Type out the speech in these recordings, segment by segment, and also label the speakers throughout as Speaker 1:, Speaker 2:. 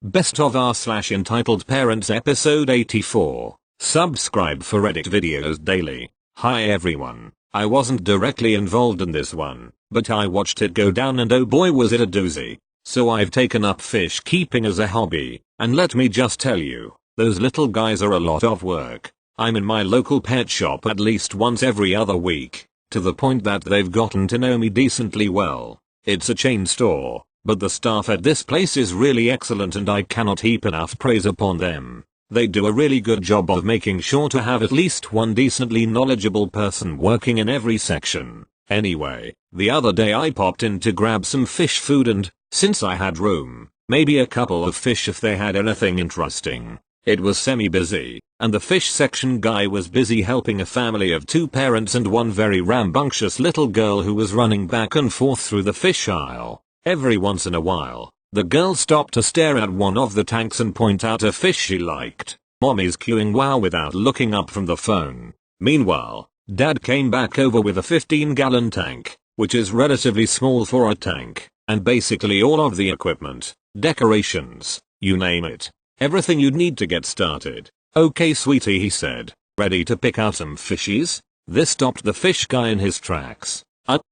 Speaker 1: Best of r/entitled parents episode 84. Subscribe for Reddit videos daily. Hi everyone. I wasn't directly involved in this one, but I watched it go down and oh boy was it a doozy. So I've taken up fish keeping as a hobby, and let me just tell you, those little guys are a lot of work. I'm in my local pet shop at least once every other week, to the point that they've gotten to know me decently well. It's a chain store, but the staff at this place is really excellent and I cannot heap enough praise upon them. They do a really good job of making sure to have at least one decently knowledgeable person working in every section. Anyway, the other day I popped in to grab some fish food and, since I had room, maybe a couple of fish if they had anything interesting. It was semi-busy, and the fish section guy was busy helping a family of 2 parents and one very rambunctious little girl who was running back and forth through the fish aisle. Every once in a while, the girl stopped to stare at one of the tanks and point out a fish she liked. Mommy's queuing wow without looking up from the phone. Meanwhile, Dad came back over with a 15-gallon tank, which is relatively small for a tank, and basically all of the equipment, decorations, you name it. Everything you'd need to get started. Okay sweetie, he said, ready to pick out some fishies? This stopped the fish guy in his tracks.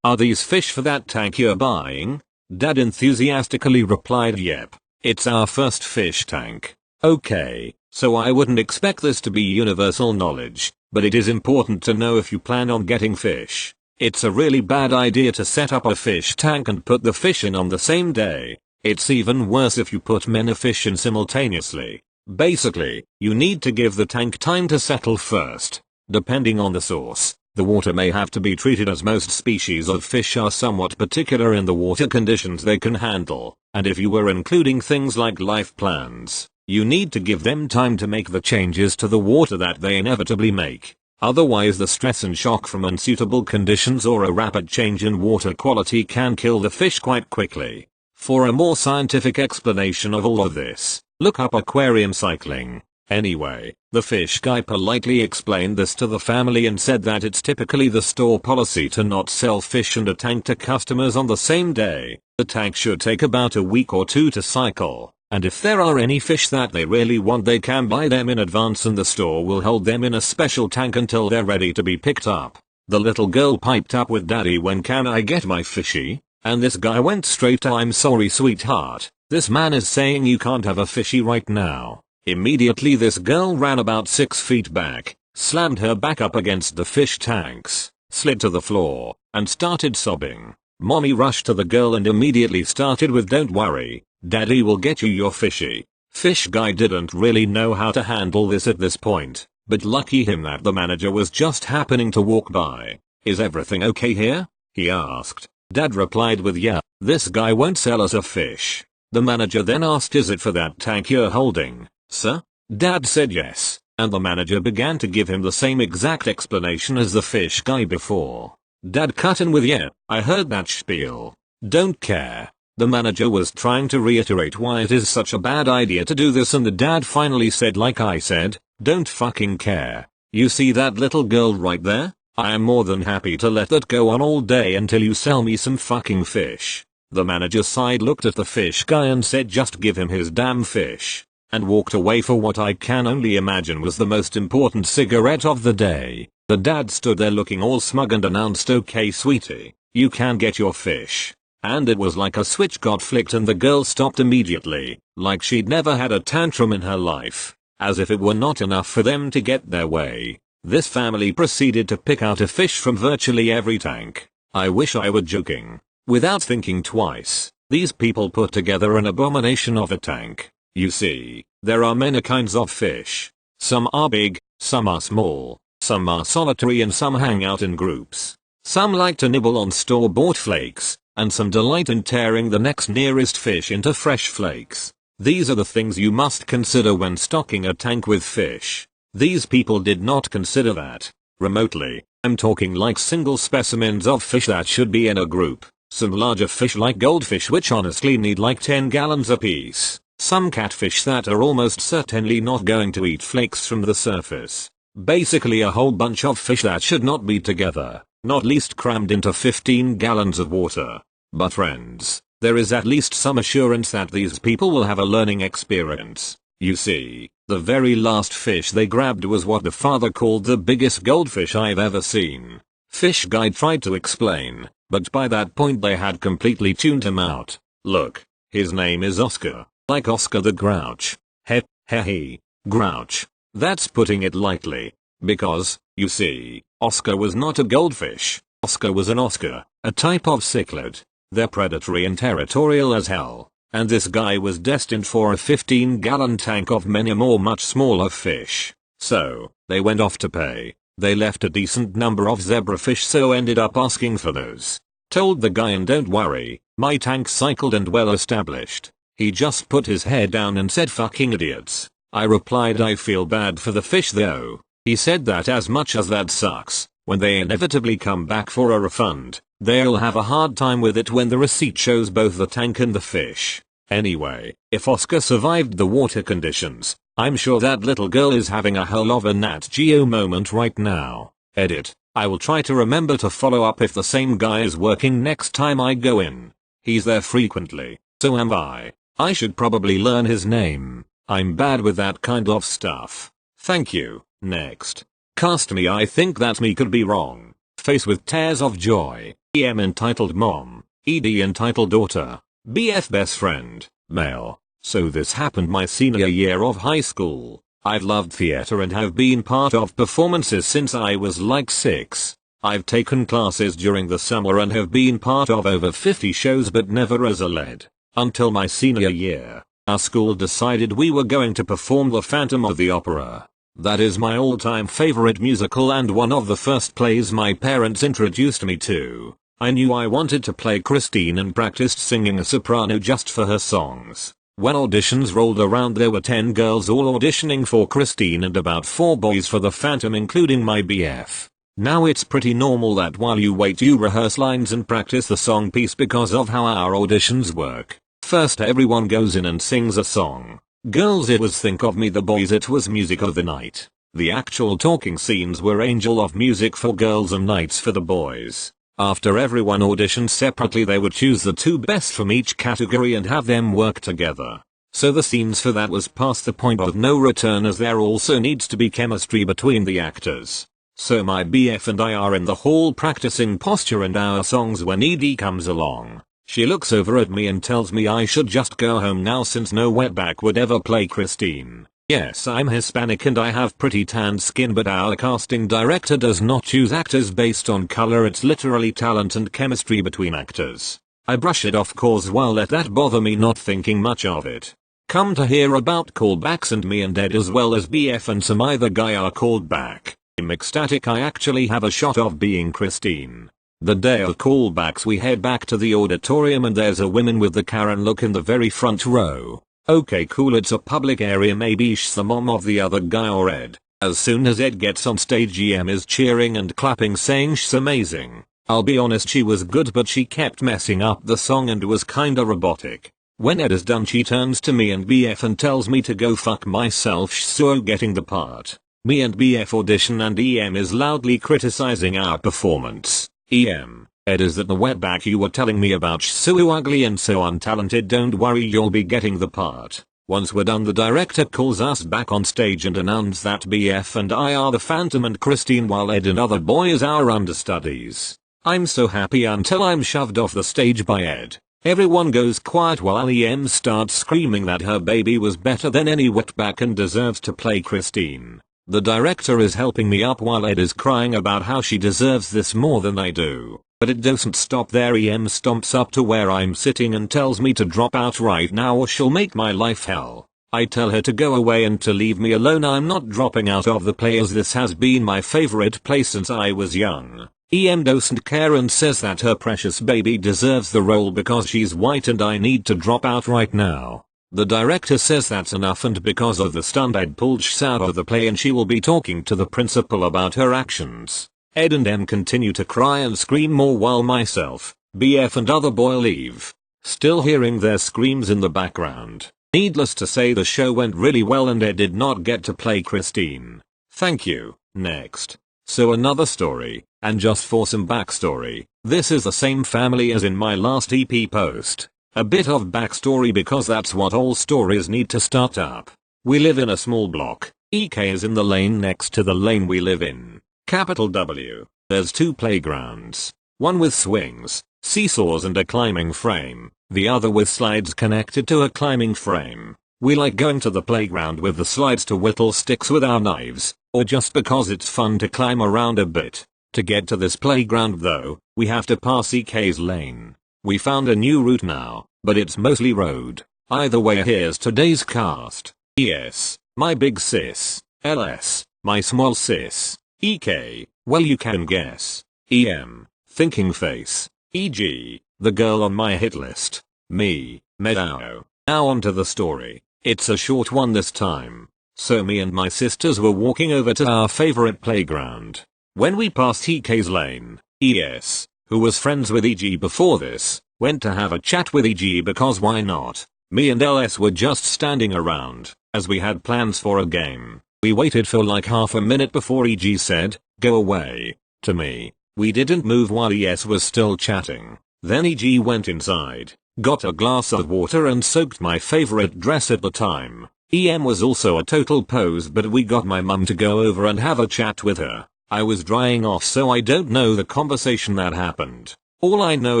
Speaker 1: Are these fish for that tank you're buying? Dad enthusiastically replied, yep. It's our first fish tank. Okay, so I wouldn't expect this to be universal knowledge, but it is important to know if you plan on getting fish. It's a really bad idea to set up a fish tank and put the fish in on the same day. It's even worse if you put many fish in simultaneously. Basically, you need to give the tank time to settle first. Depending on the source, the water may have to be treated as most species of fish are somewhat particular in the water conditions they can handle, and if you were including things like life plans, you need to give them time to make the changes to the water that they inevitably make. Otherwise the stress and shock from unsuitable conditions or a rapid change in water quality can kill the fish quite quickly. For a more scientific explanation of all of this, look up aquarium cycling. Anyway, the fish guy politely explained this to the family and said that it's typically the store policy to not sell fish and a tank to customers on the same day. The tank should take about a week or 2 to cycle, and if there are any fish that they really want they can buy them in advance and the store will hold them in a special tank until they're ready to be picked up. The little girl piped up with, "Daddy, when can I get my fishy?" And this guy went straight to, "I'm sorry sweetheart, this man is saying you can't have a fishy right now." Immediately this girl ran about 6 feet back, slammed her back up against the fish tanks, slid to the floor, and started sobbing. Mommy rushed to the girl and immediately started with, "Don't worry, Daddy will get you your fishy." Fish guy didn't really know how to handle this at this point, but lucky him that the manager was just happening to walk by. "Is everything okay here?" he asked. Dad replied with, "Yeah, this guy won't sell us a fish." The manager then asked, "Is it for that tank you're holding, sir?" Dad said yes, and the manager began to give him the same exact explanation as the fish guy before. Dad cut in with, "Yeah, I heard that spiel. Don't care." The manager was trying to reiterate why it is such a bad idea to do this and the dad finally said, "Like I said, don't fucking care. You see that little girl right there? I am more than happy to let that go on all day until you sell me some fucking fish." The manager sighed, looked at the fish guy and said, "Just give him his damn fish," and walked away for what I can only imagine was the most important cigarette of the day. The dad stood there looking all smug and announced, "Okay sweetie, you can get your fish." And it was like a switch got flicked and the girl stopped immediately, like she'd never had a tantrum in her life. As if it were not enough for them to get their way, this family proceeded to pick out a fish from virtually every tank. I wish I were joking. Without thinking twice, these people put together an abomination of a tank. You see, there are many kinds of fish. Some are big, some are small, some are solitary and some hang out in groups. Some like to nibble on store-bought flakes, and some delight in tearing the next nearest fish into fresh flakes. These are the things you must consider when stocking a tank with fish. These people did not consider that remotely. I'm talking like single specimens of fish that should be in a group. Some larger fish like goldfish which honestly need like 10 gallons apiece. Some catfish that are almost certainly not going to eat flakes from the surface. Basically a whole bunch of fish that should not be together, not least crammed into 15 gallons of water. But friends, there is at least some assurance that these people will have a learning experience. You see, the very last fish they grabbed was what the father called the biggest goldfish I've ever seen. Fish guy tried to explain, but by that point they had completely tuned him out. Look, his name is Oscar, like Oscar the Grouch. He, Grouch. That's putting it lightly. Because, you see, Oscar was not a goldfish. Oscar was an Oscar, a type of cichlid. They're predatory and territorial as hell. And this guy was destined for a 15-gallon tank of many more much smaller fish. So, they went off to pay. They left a decent number of zebrafish, so ended up asking for those. Told the guy, and don't worry, my tank's cycled and well established. He just put his head down and said, fucking idiots. I replied, I feel bad for the fish though. He said that as much as that sucks, when they inevitably come back for a refund, they'll have a hard time with it when the receipt shows both the tank and the fish. Anyway, if Oscar survived the water conditions, I'm sure that little girl is having a hell of a Nat Geo moment right now. Edit. I will try to remember to follow up if the same guy is working next time I go in. He's there frequently, so am I. I should probably learn his name. I'm bad with that kind of stuff. Thank you. Next. Cast me. I think that me could be wrong. Face with tears of joy. EM entitled mom. ED entitled daughter. BF best friend. Male. So this happened my senior year of high school. I've loved theater and have been part of performances since I was like 6. I've taken classes during the summer and have been part of over 50 shows, but never as a lead. Until my senior year, our school decided we were going to perform The Phantom of the Opera. That is my all-time favorite musical and one of the first plays my parents introduced me to. I knew I wanted to play Christine and practiced singing a soprano just for her songs. When auditions rolled around, there were 10 girls all auditioning for Christine and about 4 boys for the Phantom, including my BF. Now it's pretty normal that while you wait you rehearse lines and practice the song piece because of how our auditions work. First everyone goes in and sings a song. Girls it was Think of Me, the boys it was Music of the Night. The actual talking scenes were Angel of Music for girls and Nights for the boys. After everyone auditioned separately, they would choose the 2 best from each category and have them work together. So the scenes for that was past the point of no return, as there also needs to be chemistry between the actors. So my BF and I are in the hall practicing posture and our songs when ED comes along. She looks over at me and tells me I should just go home now since no wetback would ever play Christine. Yes, I'm Hispanic and I have pretty tanned skin, but our casting director does not choose actors based on color, it's literally talent and chemistry between actors. I brush it off cause while let that bother me, not thinking much of it. Come to hear about callbacks, and me and Ed as well as BF and some other guy are called back. I'm ecstatic I actually have a shot of being Christine. The day of callbacks we head back to the auditorium and there's a woman with the Karen look in the very front row. Okay cool, it's a public area, maybe she's the mom of the other guy or Ed. As soon as Ed gets on stage, EM is cheering and clapping saying she's amazing. I'll be honest, she was good, but she kept messing up the song and was kinda robotic. When Ed is done, she turns to me and BF and tells me to go fuck myself, she's so getting the part. Me and BF audition and EM is loudly criticizing our performance. EM, Ed, is that the wetback you were telling me about? She's so ugly and so untalented. Don't worry, you'll be getting the part. Once we're done, the director calls us back on stage and announces that BF and I are the Phantom and Christine, while Ed and other boys are understudies. I'm so happy until I'm shoved off the stage by Ed. Everyone goes quiet while EM starts screaming that her baby was better than any wetback and deserves to play Christine. The director is helping me up while Ed is crying about how she deserves this more than I do. But it doesn't stop there. EM stomps up to where I'm sitting and tells me to drop out right now or she'll make my life hell. I tell her to go away and to leave me alone. I'm not dropping out of the play, as this has been my favorite play since I was young. EM doesn't care and says that her precious baby deserves the role because she's white and I need to drop out right now. The director says that's enough, and because of the stunt Ed pulled sh out of the play and she will be talking to the principal about her actions. Ed and M continue to cry and scream more while myself, BF and other boy leave. Still hearing their screams in the background. Needless to say, the show went really well and Ed did not get to play Christine. Thank you. Next. So another story, and just for some backstory, this is the same family as in my last EP post. A bit of backstory because that's what all stories need to start up. We live in a small block. EK is in the lane next to the lane we live in. Capital W. There's 2 playgrounds. One with swings, seesaws and a climbing frame. The other with slides connected to a climbing frame. We like going to the playground with the slides to whittle sticks with our knives, or just because it's fun to climb around a bit. To get to this playground though, we have to pass EK's lane. We found a new route now, but it's mostly road. Either way, here's today's cast. ES, my big sis. LS, my small sis. EK, well you can guess. EM, thinking face. EG, the girl on my hit list. Me, Meadow. Now on to the story. It's a short one this time. So me and my sisters were walking over to our favorite playground. When we passed EK's lane, ES, who was friends with EG before this, went to have a chat with EG because why not? Me and LS were just standing around, as we had plans for a game. We waited for like half a minute before EG said, "Go away," to me. We didn't move while ES was still chatting. Then EG went inside, got a glass of water and soaked my favorite dress at the time. EM was also a total pose, but we got my mum to go over and have a chat with her. I was drying off, so I don't know the conversation that happened. All I know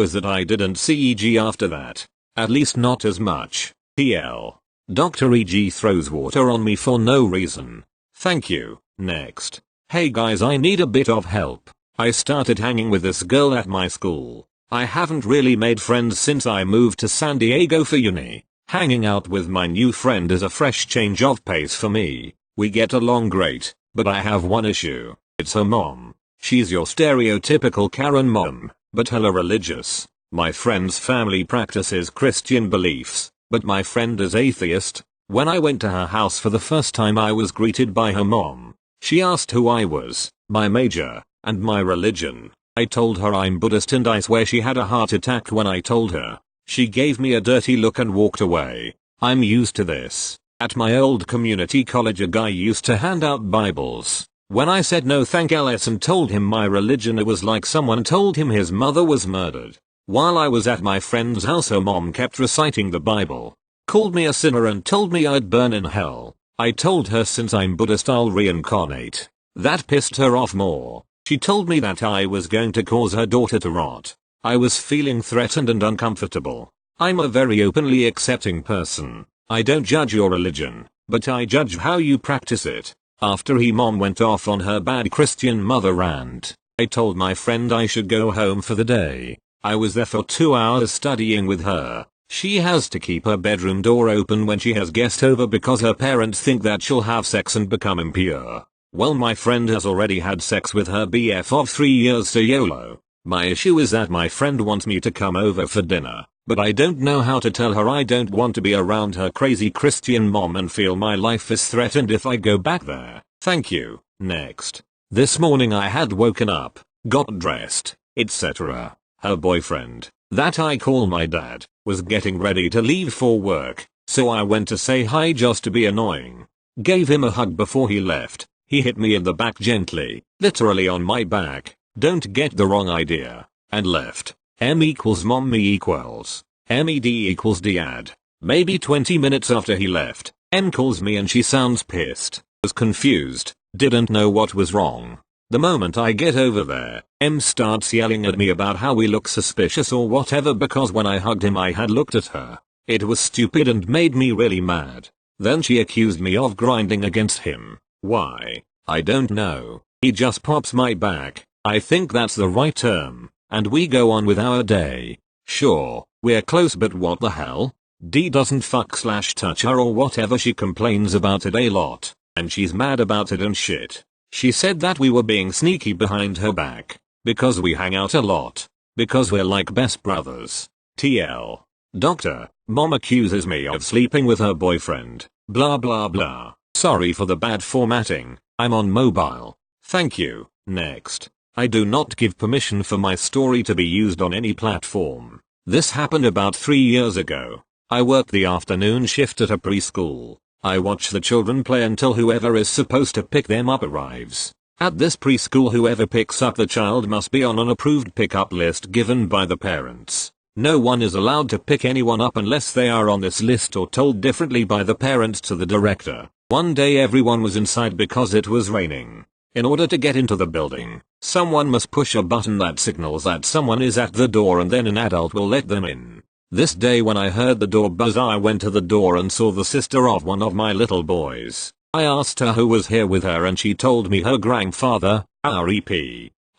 Speaker 1: is that I didn't see EG after that. At least not as much. TL. Dr. EG throws water on me for no reason. Thank you. Next. Hey guys, I need a bit of help. I started hanging with this girl at my school. I haven't really made friends since I moved to San Diego for uni. Hanging out with my new friend is a fresh change of pace for me. We get along great, but I have one issue. It's her mom. She's your stereotypical Karen mom, but hella religious. My friend's family practices Christian beliefs, but my friend is atheist. When I went to her house for the first time, I was greeted by her mom. She asked who I was, my major, and my religion. I told her I'm Buddhist, and I swear she had a heart attack when I told her. She gave me a dirty look and walked away. I'm used to this. At my old community college, a guy used to hand out Bibles. When I said no thank LS and told him my religion, it was like someone told him his mother was murdered. While I was at my friend's house, her mom kept reciting the Bible. Called me a sinner and told me I'd burn in hell. I told her since I'm Buddhist I'll reincarnate. That pissed her off more. She told me that I was going to cause her daughter to rot. I was feeling threatened and uncomfortable. I'm a very openly accepting person. I don't judge your religion, but I judge how you practice it. After her mom went off on her bad Christian mother rant, I told my friend I should go home for the day. I was there for 2 hours studying with her. She has to keep her bedroom door open when she has guests over because her parents think that she'll have sex and become impure. Well, my friend has already had sex with her BF of 3 years, so YOLO. My issue is that my friend wants me to come over for dinner, but I don't know how to tell her I don't want to be around her crazy Christian mom and feel my life is threatened if I go back there. Thank you. Next. This morning I had woken up, got dressed, etc. Her boyfriend, that I call my dad, was getting ready to leave for work, so I went to say hi just to be annoying. Gave him a hug before he left. He hit me in the back gently, literally on my back, don't get the wrong idea, and left. M equals mom, me equals MED equals dad. Maybe 20 minutes after he left, M calls me and she sounds pissed, was confused, didn't know what was wrong. The moment I get over there, M starts yelling at me about how we look suspicious or whatever because when I hugged him I had looked at her. It was stupid and made me really mad. Then she accused me of grinding against him. Why? I don't know. He just pops my back. I think that's the right term. And we go on with our day. Sure, we're close, but what the hell? D doesn't fuck/touch her or whatever. She complains about it a lot. And she's mad about it and shit. She said that we were being sneaky behind her back. Because we hang out a lot. Because we're like best brothers. TL. Doctor, mom accuses me of sleeping with her boyfriend. Blah blah blah. Sorry for the bad formatting. I'm on mobile. Thank you. Next. I do not give permission for my story to be used on any platform. This happened about 3 years ago. I work the afternoon shift at a preschool. I watch the children play until whoever is supposed to pick them up arrives. At this preschool, whoever picks up the child must be on an approved pickup list given by the parents. No one is allowed to pick anyone up unless they are on this list or told differently by the parents to the director. One day everyone was inside because it was raining. In order to get into the building, someone must push a button that signals that someone is at the door and then an adult will let them in. This day when I heard the door buzz, I went to the door and saw the sister of one of my little boys. I asked her who was here with her and she told me her grandfather, our EP.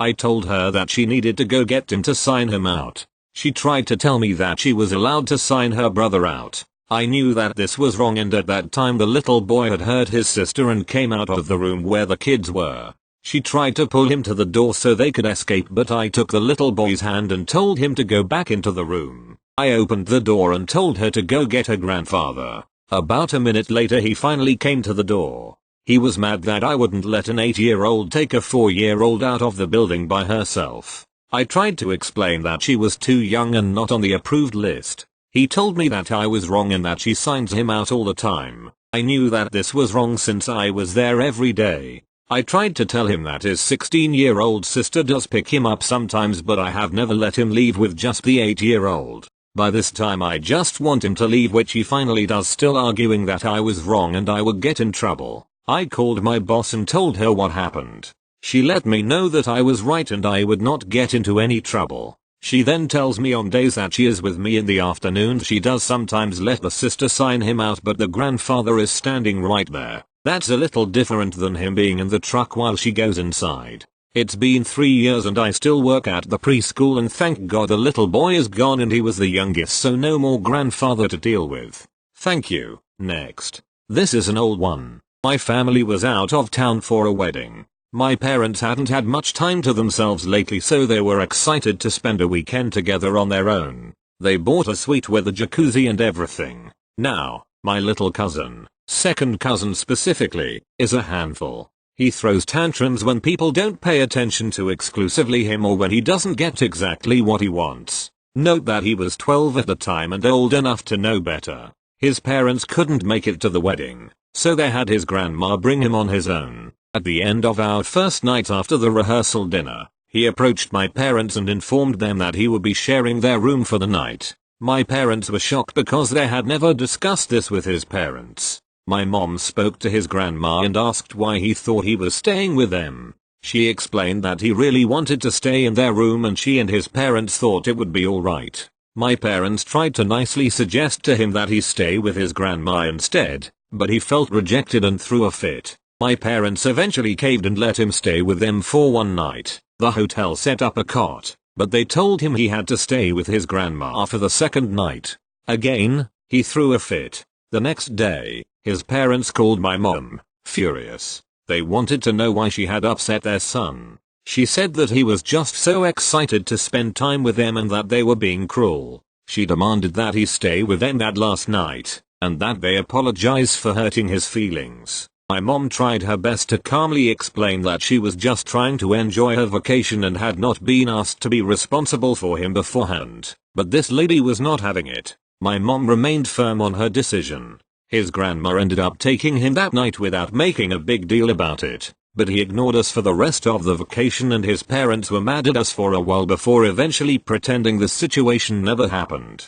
Speaker 1: I told her that she needed to go get him to sign him out. She tried to tell me that she was allowed to sign her brother out. I knew that this was wrong, and at that time the little boy had heard his sister and came out of the room where the kids were. She tried to pull him to the door so they could escape, but I took the little boy's hand and told him to go back into the room. I opened the door and told her to go get her grandfather. About a minute later he finally came to the door. He was mad that I wouldn't let an 8-year-old take a 4-year-old out of the building by herself. I tried to explain that she was too young and not on the approved list. He told me that I was wrong and that she signs him out all the time. I knew that this was wrong since I was there every day. I tried to tell him that his 16-year-old sister does pick him up sometimes, but I have never let him leave with just the 8-year-old. By this time I just want him to leave, which he finally does, still arguing that I was wrong and I would get in trouble. I called my boss and told her what happened. She let me know that I was right and I would not get into any trouble. She then tells me on days that she is with me in the afternoons she does sometimes let the sister sign him out, but the grandfather is standing right there. That's a little different than him being in the truck while she goes inside. It's been 3 years and I still work at the preschool, and thank God the little boy is gone and he was the youngest, so no more grandfather to deal with. Thank you. Next. This is an old one. My family was out of town for a wedding. My parents hadn't had much time to themselves lately, so they were excited to spend a weekend together on their own. They bought a suite with a jacuzzi and everything. Now, my little cousin, second cousin specifically, is a handful. He throws tantrums when people don't pay attention to exclusively him or when he doesn't get exactly what he wants. Note that he was 12 at the time and old enough to know better. His parents couldn't make it to the wedding, so they had his grandma bring him on his own. At the end of our first night after the rehearsal dinner, he approached my parents and informed them that he would be sharing their room for the night. My parents were shocked because they had never discussed this with his parents. My mom spoke to his grandma and asked why he thought he was staying with them. She explained that he really wanted to stay in their room and she and his parents thought it would be alright. My parents tried to nicely suggest to him that he stay with his grandma instead, but he felt rejected and threw a fit. My parents eventually caved and let him stay with them for one night. The hotel set up a cot, but they told him he had to stay with his grandma for the second night. Again, he threw a fit. The next day, his parents called my mom, furious. They wanted to know why she had upset their son. She said that he was just so excited to spend time with them and that they were being cruel. She demanded that he stay with them that last night, and that they apologize for hurting his feelings. My mom tried her best to calmly explain that she was just trying to enjoy her vacation and had not been asked to be responsible for him beforehand, but this lady was not having it. My mom remained firm on her decision. His grandma ended up taking him that night without making a big deal about it, but he ignored us for the rest of the vacation and his parents were mad at us for a while before eventually pretending the situation never happened.